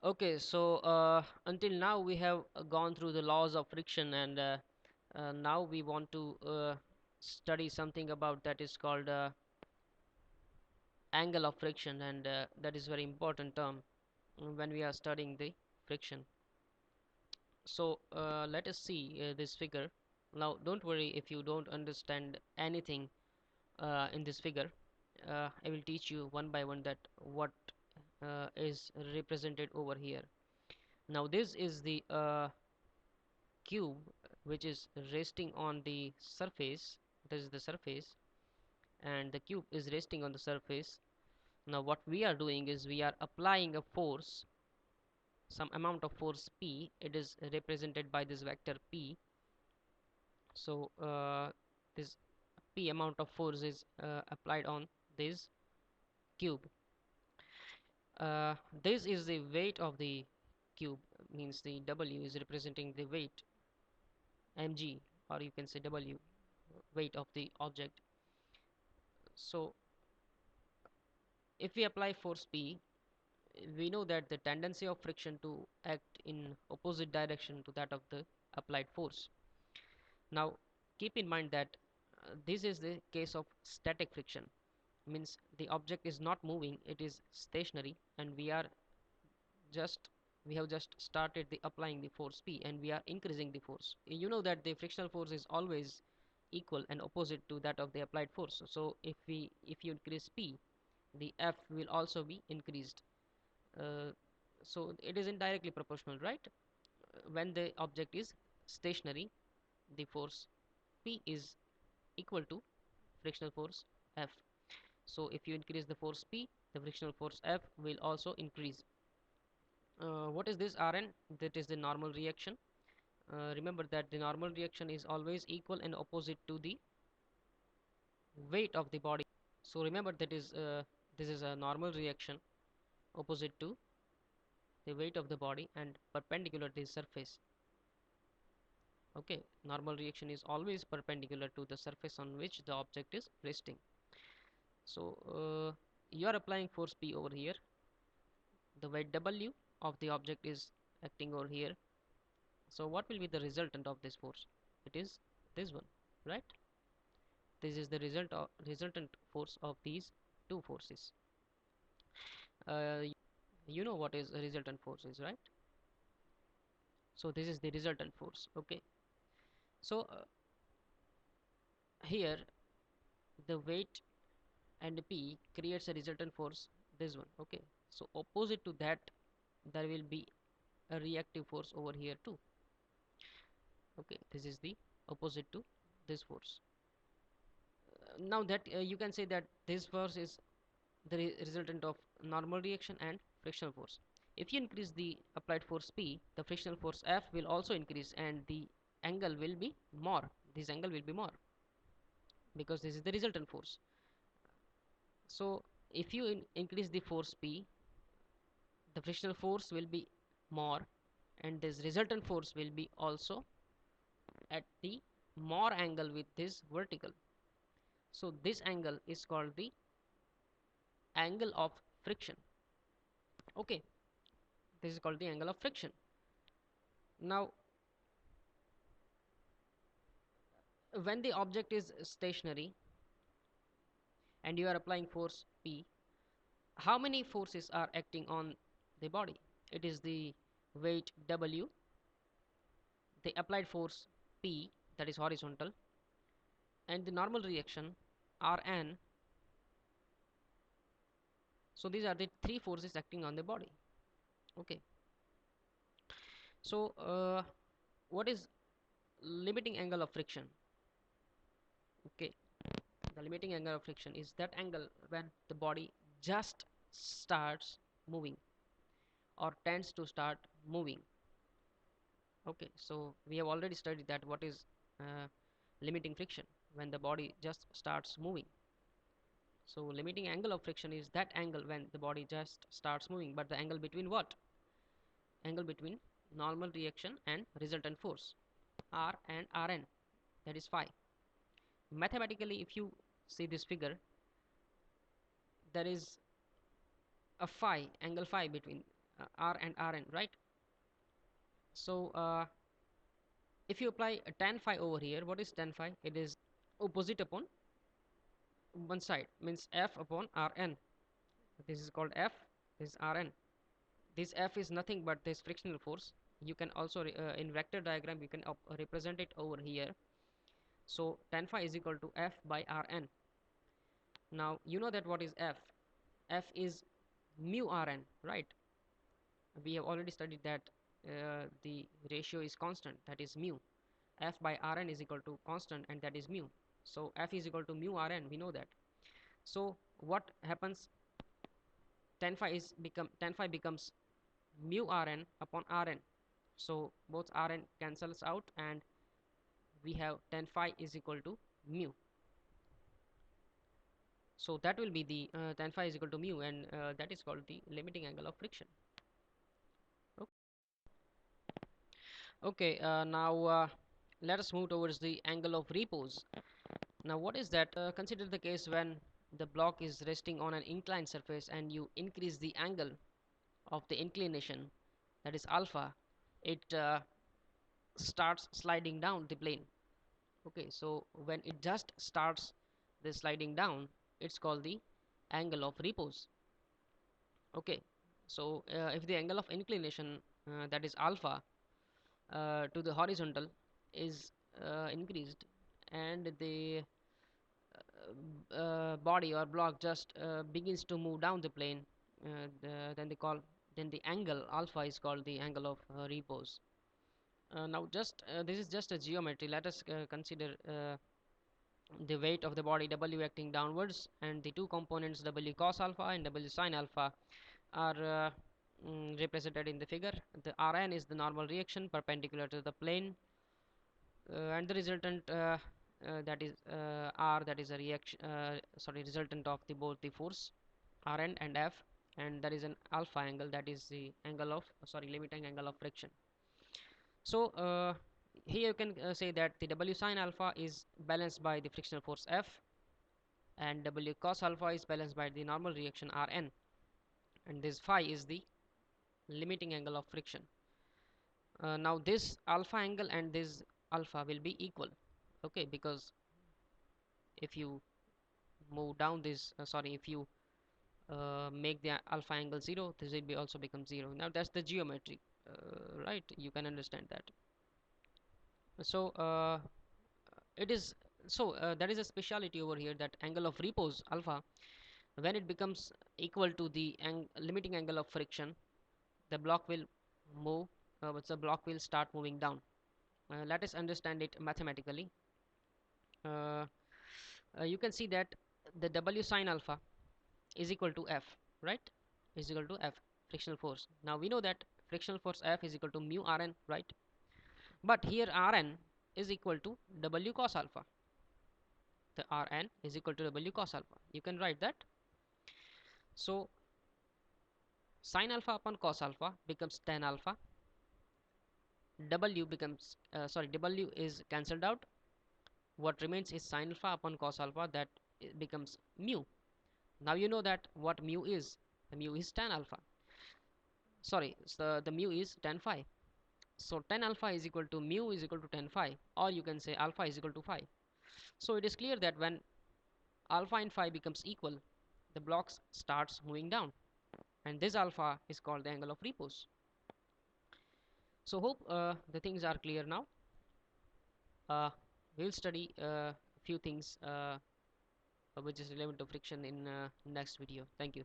Okay, so until now we have gone through the laws of friction, and now we want to study something about that is called angle of friction, and that is very important term when we are studying the friction. So let us see this figure. Now don't worry if you don't understand anything in this figure. I will teach you one by one that what is represented over here. Now this is the cube which is resting on the surface. This is the surface, and the cube is resting on the surface. Now what we are doing is we are applying a force, some amount of force P. It is represented by this vector P. So this P amount of force is applied on this cube. This is the weight of the cube, means the W is representing the weight mg, or you can say W, weight of the object. So if we apply force P, we know that the tendency of friction to act in opposite direction to that of the applied force. Now keep in mind that this is the case of static friction, means the object is not moving, it is stationary, and just we have just started the applying the force P, and we are increasing the force. You know that the frictional force is always equal and opposite to that of the applied force. So if you increase P, the F will also be increased. uh, so it is indirectly proportional, right? When the object is stationary, the force P is equal to frictional force F. So if you increase the force P, the frictional force F will also increase. What is this Rn? That is the normal reaction. Remember that the normal reaction is always equal and opposite to the weight of the body. So remember that is this is a normal reaction opposite to the weight of the body and perpendicular to the surface. Okay, normal reaction is always perpendicular to the surface on which the object is resting. So you are applying force P over here. The weight W of the object is acting over here. So what will be the resultant of this force? It is this one, right? This is the resultant force of these two forces. uh, you know what is a resultant force is, right? So this is the resultant force. Okay, so here the weight and P creates a resultant force, this one. Okay, so opposite to that there will be a reactive force over here too. Okay, this is the opposite to this force. Now that you can say that this force is the resultant of normal reaction and frictional force. If you increase the applied force P, the frictional force F will also increase, and the angle will be more. This angle will be more because this is the resultant force. So if you increase the force P, the frictional force will be more, and this resultant force will be also at the more angle with this vertical. So this angle is called the angle of friction. Okay, this is called the angle of friction. Now when the object is stationary and you are applying force P, how many forces are acting on the body? It is the weight W, the applied force P, that is horizontal, and the normal reaction Rn. So these are the three forces acting on the body. Okay, so what is limiting angle of friction? Okay, the limiting angle of friction is that angle when the body just starts moving or tends to start moving. Okay, so we have already studied that what is uh, limiting friction when the body just starts moving. So limiting angle of friction is that angle when the body just starts moving, but the angle between what? Angle between normal reaction and resultant force, R and Rn, that is phi. Mathematically, if you see this figure, there is a phi, angle phi between R and Rn, right? So if you apply a tan phi over here, what is tan phi? It is opposite upon one side, means F upon Rn. This is called F, this is Rn. This F is nothing but this frictional force. You can also in vector diagram you can represent it over here. So tan phi is equal to F by Rn. Now you know that what is F? F is mu Rn, right? We have already studied that the ratio is constant, that is mu. F by Rn is equal to constant, and that is mu. So F is equal to mu Rn, we know that. So what happens? Tan phi becomes mu Rn upon Rn. So both Rn cancels out, and we have tan phi is equal to mu. So that will be the tan phi is equal to mu, and that is called the limiting angle of friction. Okay, now let us move towards the angle of repose. Now what is that? Consider the case when the block is resting on an inclined surface and you increase the angle of the inclination, that is alpha. It starts sliding down the plane. Okay, so when it just starts the sliding down, it's called the angle of repose. Okay, so if the angle of inclination, that is alpha, to the horizontal is increased, and the body or block just begins to move down the plane, then the angle alpha is called the angle of repose. Now just this is just a geometry. Let us consider the weight of the body W acting downwards, and the two components W cos alpha and W sin alpha are represented in the figure. The Rn is the normal reaction perpendicular to the plane, and the resultant that is R, that is a reaction resultant of the both the force Rn and F, and that is an alpha angle, that is the angle of limiting angle of friction. So here you can say that the W sin alpha is balanced by the frictional force F, and W cos alpha is balanced by the normal reaction Rn, and this phi is the limiting angle of friction. Now this alpha angle and this alpha will be equal, okay, because if you move down this if you make the alpha angle 0, this will be also become 0. Now that's the geometry, right? You can understand that. So it is that is a speciality over here, that angle of repose alpha, when it becomes equal to the limiting angle of friction, the block will move, but the block will start moving down. Let us understand it mathematically. uh, you can see that the W sin alpha is equal to F, right? Is equal to F, frictional force. Now we know that frictional force F is equal to mu Rn, right? But here Rn is equal to W cos alpha. The Rn is equal to W cos alpha. You can write that. So sin alpha upon cos alpha becomes tan alpha. W becomes W is cancelled out. What remains is sin alpha upon cos alpha, that becomes mu. Now you know that what mu is. The mu is tan alpha. So the mu is tan phi. So tan alpha is equal to mu is equal to tan phi, or you can say alpha is equal to phi. So it is clear that when alpha and phi becomes equal, the blocks starts moving down, and this alpha is called the angle of repose. So hope the things are clear now. We will study a few things which is relevant to friction in next video. Thank you.